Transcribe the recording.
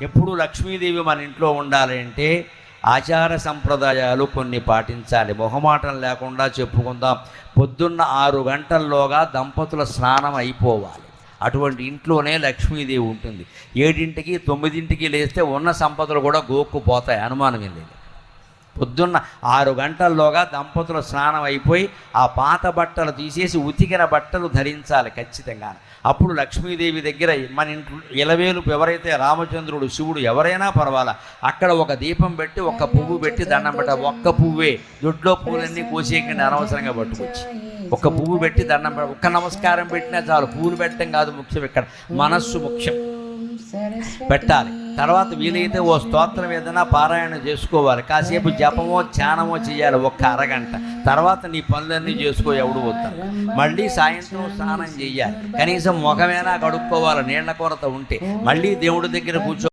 ఎప్పుడు లక్ష్మీదేవి మన ఇంట్లో ఉండాలి అంటే ఆచార సంప్రదాయాలు కొన్ని పాటించాలి. మొహమాటం లేకుండా చెప్పుకుందాం. పొద్దున్న 6 గంటల్లోగా దంపతుల స్నానం అయిపోవాలి. అటువంటి ఇంట్లోనే లక్ష్మీదేవి ఉంటుంది. 7ంటికి 9ంటికి లేస్తే ఉన్న సంపదలు కూడా గోక్కుపోతాయి, అనుమానం ఏం లేదు. పొద్దున్న 6 గంటల్లోగా దంపతుల స్నానం అయిపోయి ఆ పాత బట్టలు తీసేసి ఉతికిన బట్టలు ధరించాలి ఖచ్చితంగా. అప్పుడు లక్ష్మీదేవి దగ్గర మన ఇంట్లో ఇలవేలుపు ఎవరైతే రామచంద్రుడు, శివుడు ఎవరైనా పర్వాలా, అక్కడ ఒక దీపం పెట్టి ఒక్క పువ్వు పెట్టి దండం పెట్ట. ఒక్క పువ్వే, దొడ్లో పువ్వులన్నీ కోసేయకండి అనవసరంగా పట్టుకొచ్చి. ఒక్క పువ్వు పెట్టి దండం పెట్ట, ఒక్క నమస్కారం పెట్టినా చాలు. పువ్వులు పెట్టడం కాదు ముఖ్యం, ఇక్కడ మనస్సు ముఖ్యం. పెట్టాలి. తర్వాత వీలైతే ఓ స్తోత్రం ఏదైనా పారాయణ చేసుకోవాలి. కాసేపు జపమో ధ్యానమో చేయాలి, ఒక్క అరగంట. తర్వాత నీ పనులన్నీ చేసుకో, ఎవడు వద్దాం. మళ్ళీ సాయంత్రం స్నానం చేయాలి, కనీసం ముఖమైనా కడుక్కోవాలి నీళ్ల కొరత ఉంటే. మళ్ళీ దేవుడి దగ్గర కూర్చో.